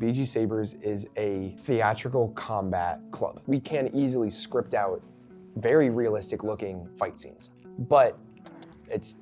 VG Sabers is a theatrical combat club. We can easily script out very realistic looking fight scenes, but it's,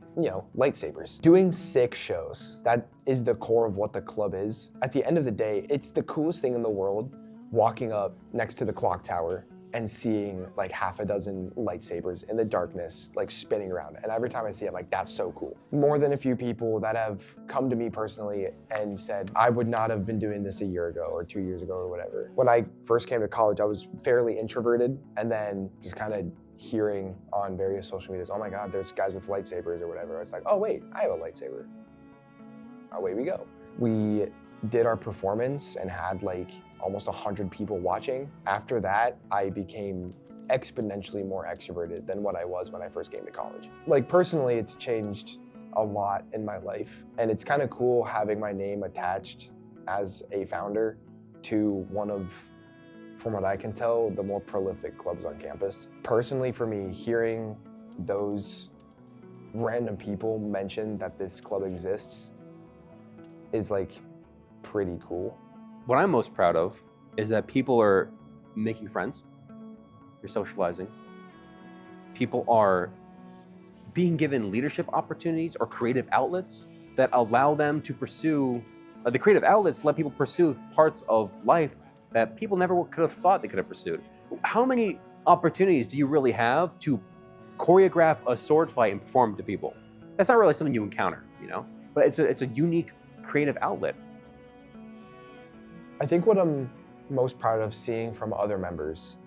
lightsabers. Doing 6 shows, that is the core of what the club is. At the end of the day, it's the coolest thing in the world walking up next to the clock tower and seeing like half a dozen lightsabers in the darkness, like spinning around. And every time I see it, I'm like, that's so cool. More than a few people that have come to me personally and said, I would not have been doing this a year ago or 2 years ago or whatever. When I first came to college, I was fairly introverted, and then just kind of hearing on various social medias, oh my God, there's guys with lightsabers or whatever. It's like, oh wait, I have a lightsaber. Away we go. We did our performance and had like almost 100 people watching. After that, I became exponentially more extroverted than what I was when I first came to college. Like personally, it's changed a lot in my life, and it's kind of cool having my name attached as a founder to one of, from what I can tell, the more prolific clubs on campus. Personally, for me, hearing those random people mention that this club exists is like pretty cool. What I'm most proud of is that people are making friends, you're socializing, people are being given leadership opportunities or creative outlets that allow them to pursue, the creative outlets let people pursue parts of life that people never could have thought they could have pursued. How many opportunities do you really have to choreograph a sword fight and perform to people? That's not really something you encounter, but it's a unique creative outlet. I think what I'm most proud of seeing from other members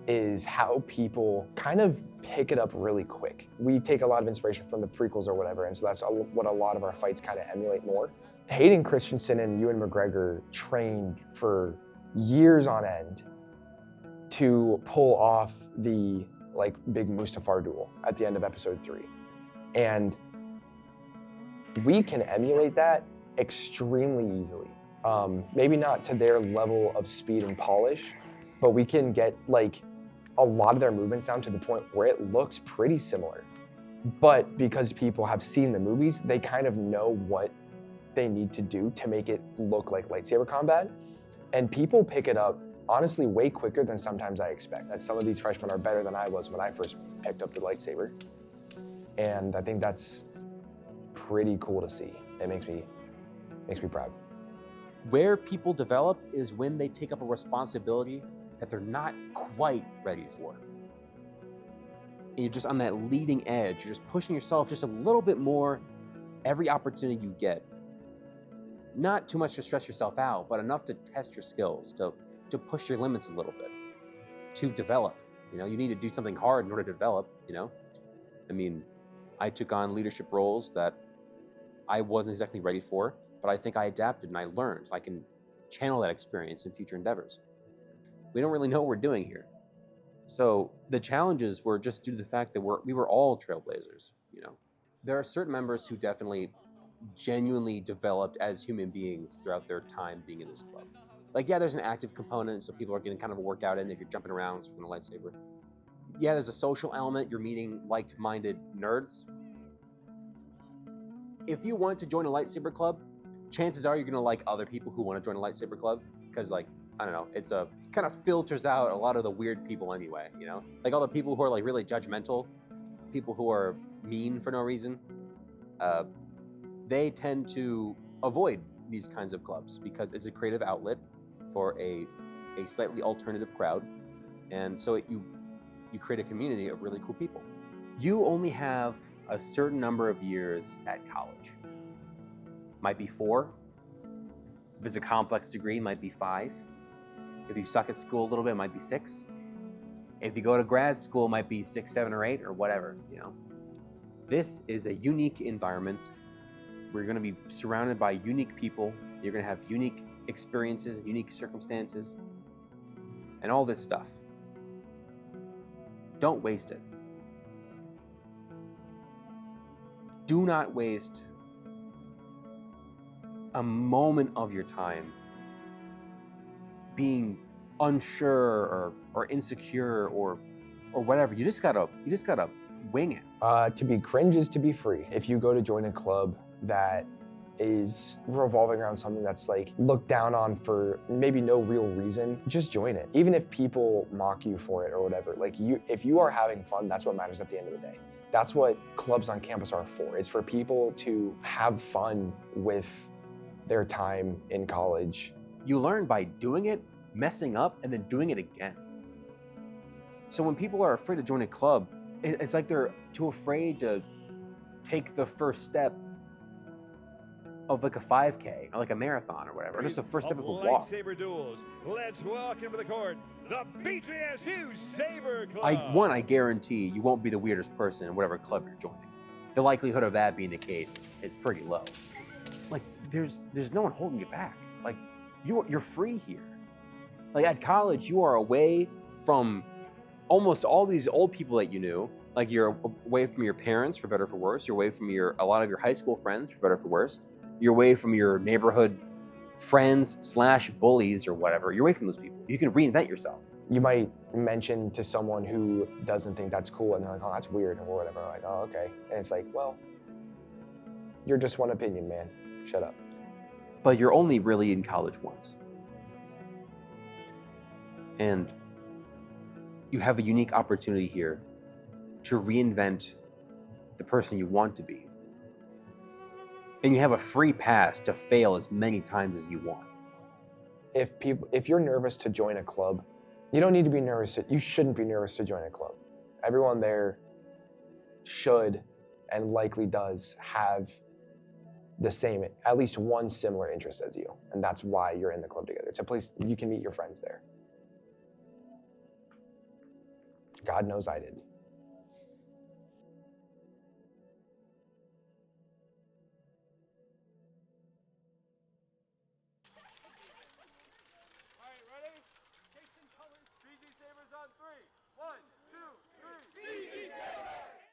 is how people kind of pick it up really quick. We take a lot of inspiration from the prequels or whatever, and so that's what a lot of our fights kind of emulate more. Hayden Christensen and Ewan McGregor trained for years on end to pull off the big Mustafar duel at the end of episode 3. And we can emulate that extremely easily. Maybe not to their level of speed and polish, but we can get a lot of their movements down to the point where it looks pretty similar. But because people have seen the movies, they kind of know what they need to do to make it look like lightsaber combat. And people pick it up, honestly, way quicker than sometimes I expect. That some of these freshmen are better than I was when I first picked up the lightsaber. And I think that's pretty cool to see. It makes me proud. Where people develop is when they take up a responsibility that they're not quite ready for. And you're just on that leading edge. You're just pushing yourself just a little bit more every opportunity you get. Not too much to stress yourself out, but enough to test your skills, to push your limits a little bit, to develop. You need to do something hard in order to develop, I took on leadership roles that I wasn't exactly ready for, but I think I adapted and I learned. I can channel that experience in future endeavors. We don't really know what we're doing here. So the challenges were just due to the fact that we were all trailblazers, There are certain members who definitely genuinely developed as human beings throughout their time being in this club. There's an active component, so people are getting kind of a workout in if you're jumping around swinging a lightsaber. Yeah, there's a social element. You're meeting like-minded nerds. If you want to join a lightsaber club, chances are you're going to like other people who want to join a lightsaber club, because I don't know, it's kind of filters out a lot of the weird people anyway, all the people who are really judgmental, people who are mean for no reason, they tend to avoid these kinds of clubs because it's a creative outlet for a slightly alternative crowd. And so you create a community of really cool people. You only have a certain number of years at college. Might be 4. If it's a complex degree, it might be 5. If you suck at school a little bit, it might be 6. If you go to grad school, it might be 6, 7, or 8, or whatever, This is a unique environment. We're going to be surrounded by unique people. You're going to have unique experiences, unique circumstances, and all this stuff. Don't waste it. Do not waste a moment of your time being unsure or insecure or whatever. You just gotta wing it. To be cringe is to be free. If you go to join a club that is revolving around something that's like looked down on for maybe no real reason, just join it. Even if people mock you for it or whatever, like if you are having fun, that's what matters at the end of the day. That's what clubs on campus are for. It's for people to have fun with their time in college. You learn by doing it, messing up, and then doing it again. So when people are afraid to join a club, it's like they're too afraid to take the first step of like a 5K or like a marathon or whatever, or just the first step of a walk. Lightsaber duels. Let's welcome to the court the BTSU Saber Club. I guarantee you won't be the weirdest person in whatever club you're joining. The likelihood of that being the case is pretty low. Like there's no one holding you back. Like you're free here. Like at college, you are away from almost all these old people that you knew. Like you're away from your parents, for better or for worse. You're away from a lot of your high school friends, for better or for worse. You're away from your neighborhood friends / bullies or whatever. You're away from those people. You can reinvent yourself. You might mention to someone who doesn't think that's cool, and they're like, oh, that's weird, or whatever. Like, oh, okay. And it's like, well, you're just one opinion, man. Shut up. But you're only really in college once. And you have a unique opportunity here to reinvent the person you want to be. And you have a free pass to fail as many times as you want. If you're nervous to join a club, you don't need to be nervous. You shouldn't be nervous to join a club. Everyone there should and likely does have the same, at least one similar interest as you. And that's why you're in the club together. It's a place you can meet your friends there. God knows I did.